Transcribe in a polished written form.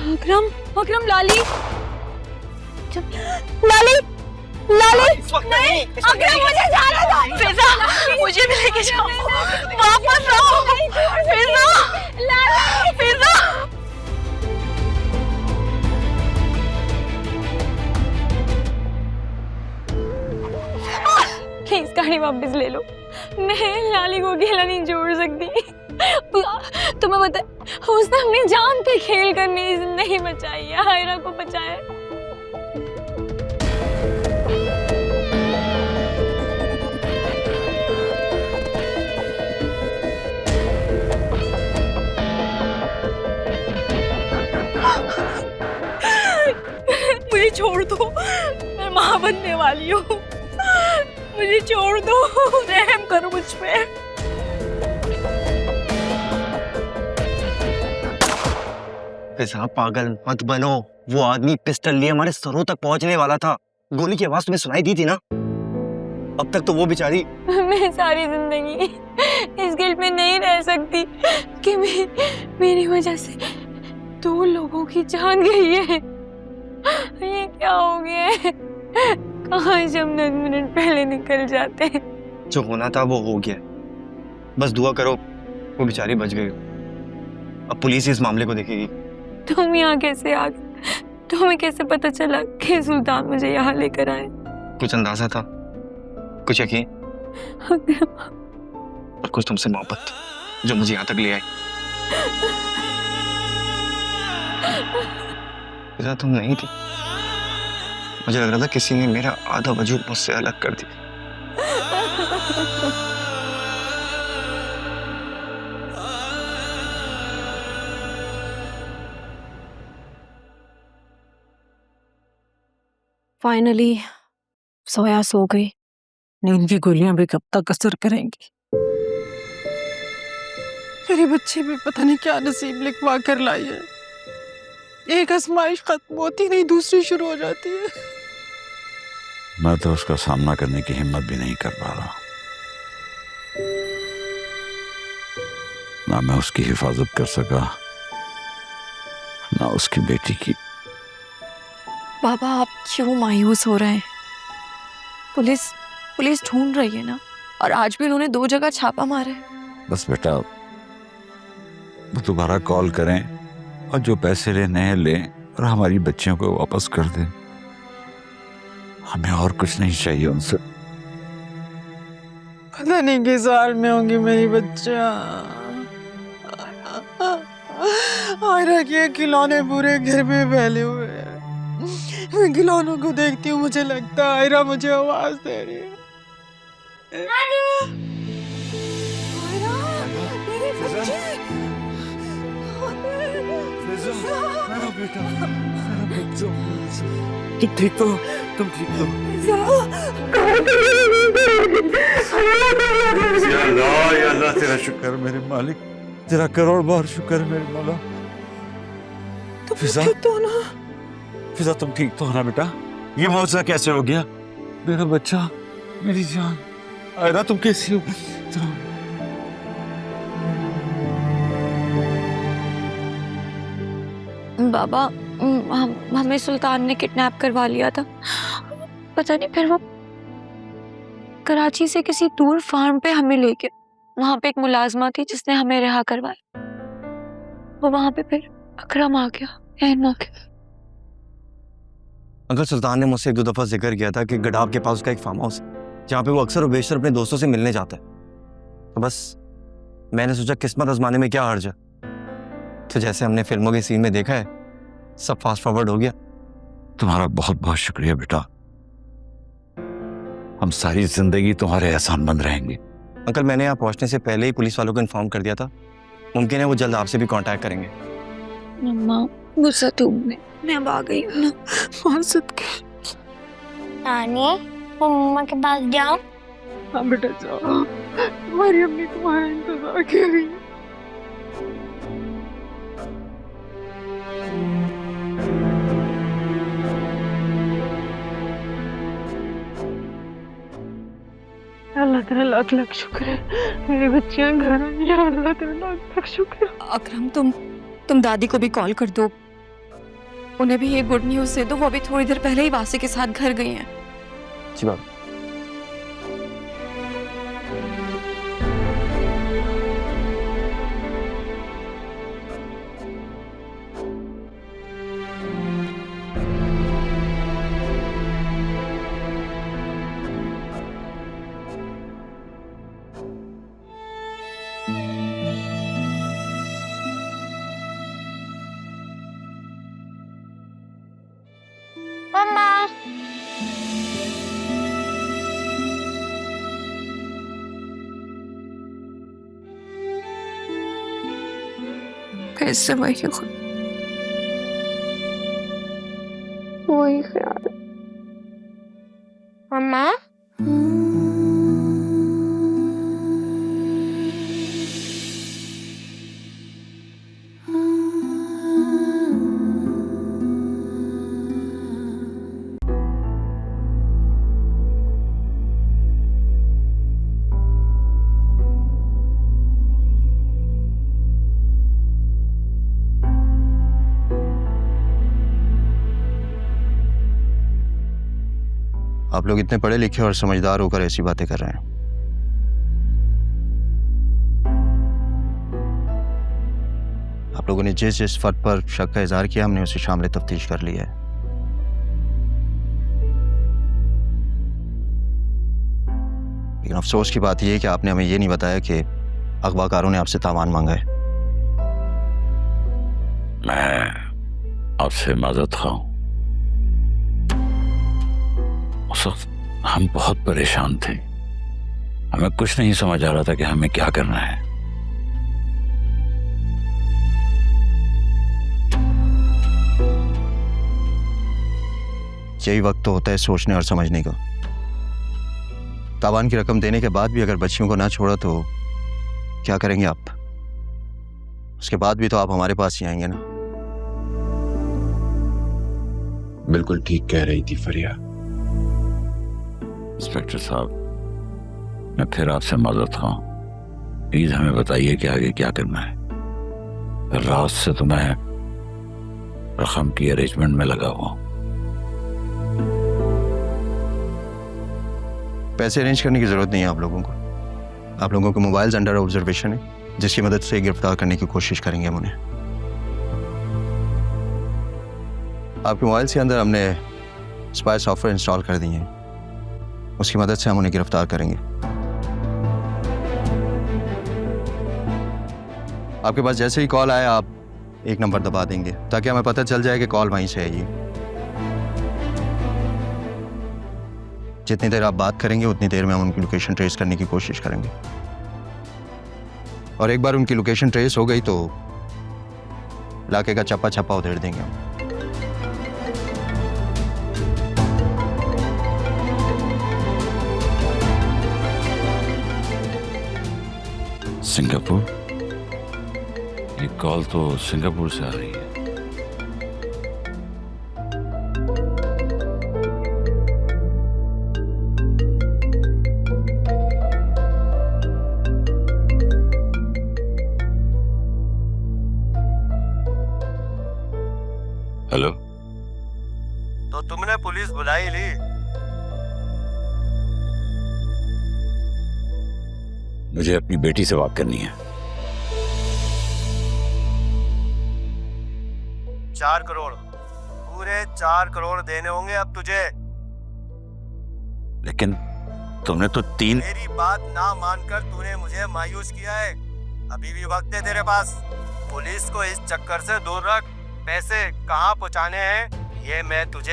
अकरम, अकरम, लाली, लाली, लाली, नहीं, अकरम मुझे जाना था। फिजा, मुझे भी लेके जाओ, वापस आओ, फिजा, लाली, फिजा। प्लीज गाड़ी वापस ले लो, मैं लाली को अकेला नहीं छोड़ सकती। तुम्हें पता है उसने अपनी जान पे खेल कर मेरी जिंदगी बचाई है, आयरा को बचाया। मुझे छोड़ दो, मैं माँ बनने वाली हूँ, मुझे छोड़ दो, रहम करो मुझ पे। फिजा पागल मत बनो, वो आदमी पिस्टल लिए हमारे सरों तक पहुंचने वाला था। गोली की आवाज तुम्हें सुनाई दी थी ना? अब तक तो वो बेचारी। मैं सारी जिंदगी इस गिल्ट में नहीं रह सकती कि मेरी वजह से 2 लोगों की जान गई है। ये क्या हो गया है? काश हम 10 मिनट पहले निकल जाते। जो होना था वो हो गया, बस दुआ करो वो बेचारी बच गई। अब पुलिस इस मामले को देखेगी। तुम यहाँ कैसे आ गए? तुम्हें कैसे पता चला कि सुल्तान मुझे यहाँ लेकर आए? कुछ अंदाजा था, कुछ यकीन और कुछ तुमसे मोहब्बत जो मुझे यहाँ तक ले आई। फिजा तुम नहीं थी, मुझे लग रहा था किसी ने मेरा आधा वजूद मुझसे अलग कर दिया। फाइनली सोया सो गई। नींद की गोलियां भी कब तक असर करेंगी? मेरे बच्चे भी पता नहीं क्या नसीब लिखवा कर लाई है। एक आजमाइश खत्म होती नहीं, दूसरी शुरू हो जाती है। मैं तो उसका सामना करने की हिम्मत भी नहीं कर पा रहा। ना मैं उसकी हिफाजत कर सका, ना उसकी बेटी की। बाबा आप क्यों मायूस हो रहे हैं? पुलिस ढूंढ रही है ना, और आज भी उन्होंने 2 जगह छापा मारा है। बस बेटा वो दोबारा कॉल करें और जो पैसे लेने हैं लें और हमारी बच्चियों को वापस कर दें। हमें और कुछ नहीं चाहिए उनसे। पता नहीं किस हाल में होंगी मेरी बच्चियां। आयरा के खिलौने पूरे घर में फैले हुए हैं। मैं खिलौनों को देखती हूँ, मुझे लगता है आयरा मुझे आवाज दे रही है। आयरा, मेरे बच्चे। मेरा बेटा, मेरा बच्चा। तुम ठीक तो? तुम ठीक तो? या अल्लाह तेरा शुक्र मेरे मालिक, तेरा करोड़ बार शुक्र है मेरे मौला। फिजा, फिजा तुम ठीक तो हो ना बेटा? ये मौजा कैसे हो गया? मेरा बच्चा, मेरी जान। आयरा तुम कैसी हो? बाबा हमें सुल्तान ने किडनैप करवा लिया था। पता नहीं फिर वो कराची से किसी दूर फार्म पे हमें लेके, वहां पे एक मुलाजमा थी जिसने हमें रिहा करवाया। वो वहां पे फिर अकरम आ गया ऐन मौके। अंकल सुल्तान ने मुझसे 1-2 दफा जिक्र किया था कि गडाब के पास उसका एक फार्म हाउस है जहाँ पे वो अक्सर और बेशतर अपने दोस्तों से मिलने जाता है। तो बस मैंने सोचा किस्मत आजमाने में क्या हर्ज है। तो जैसे हमने फिल्मों के सीन में देखा है, सब फास्ट फॉरवर्ड हो गया। तुम्हारा बहुत बहुत शुक्रिया बेटा, हम सारी जिंदगी तुम्हारे एहसान मंद रहेंगे। अंकल मैंने यहाँ पहुँचने से पहले ही पुलिस वालों को इन्फॉर्म कर दिया था, मुमकिन है वो जल्द आपसे भी कांटेक्ट करेंगे। मम्मा गुस्सा तुमने, मैं अब आ गई हूँ ना। नानी वो मम्मा के पास जाओ। हाँ बेटा जाओ, तुम्हारी अम्मी तुम्हारा इंतजार कर रही है। अल्लाह तेरा लाख लाख शुक्र है, मेरी बच्चियां घर आई हैं। अल्लाह तेरा लाख लाख शुक्र है। अकरम तुम दादी को भी कॉल कर दो, उन्हें भी ये गुड न्यूज़ दे दो, वो भी थोड़ी देर पहले ही वासी के साथ घर गई हैं। जी बाबा। मम्मा। फिर से वही ख्याल। मम्मा। आप लोग इतने पढ़े लिखे और समझदार होकर ऐसी बातें कर रहे हैं। आप लोगों ने जिस जिस फर्द पर शक का इजहार किया, हमने उसे शामिल तफ्तीश कर लिया है। लेकिन अफसोस की बात यह है कि आपने हमें यह नहीं बताया कि अखबारकारों ने आपसे तावान मांगा है। मैं आपसे माजरत खाऊं। उस वक्त हम बहुत परेशान थे, हमें कुछ नहीं समझ आ रहा था कि हमें क्या करना है। यही वक्त तो होता है सोचने और समझने का। तावान की रकम देने के बाद भी अगर बच्चियों को ना छोड़ा तो क्या करेंगे आप? उसके बाद भी तो आप हमारे पास ही आएंगे ना। बिल्कुल ठीक कह रही थी फरिया। इंस्पेक्टर साहब, मैं फिर आपसे माजरत खाऊं। प्लीज हमें बताइए कि आगे क्या करना है। रात से तो मैं रकम की अरेंजमेंट में लगा हुआ हूं। पैसे अरेंज करने की जरूरत नहीं है आप लोगों को। आप लोगों के मोबाइल्स अंडर ऑब्जर्वेशन है, जिसकी मदद से गिरफ्तार करने की कोशिश करेंगे हम उन्हें। आपके मोबाइल के अंदर हमने स्पाई सॉफ्टवेयर इंस्टॉल कर दिए हैं, उसकी मदद से हम उन्हें गिरफ्तार करेंगे। आपके पास जैसे ही कॉल आए आप एक नंबर दबा देंगे ताकि हमें पता चल जाए कि कॉल वहीं से है। ये जितनी देर आप बात करेंगे उतनी देर में हम उनकी लोकेशन ट्रेस करने की कोशिश करेंगे, और एक बार उनकी लोकेशन ट्रेस हो गई तो इलाके का चप्पा छप्पा उधेड़ देंगे हम। सिंगापुर? ये कॉल तो सिंगापुर से आ रही है। हेलो? तो तुमने पुलिस बुलाई ली? मुझे अपनी बेटी से बात करनी है। 4 करोड़, पूरे 4 करोड़ देने होंगे अब तुझे। लेकिन तुमने तो 3। मेरी बात ना मानकर तूने मुझे मायूस किया है। अभी भी वक्त है तेरे पास। पुलिस को इस चक्कर से दूर रख। पैसे कहाँ पहुँचाने हैं ये मैं तुझे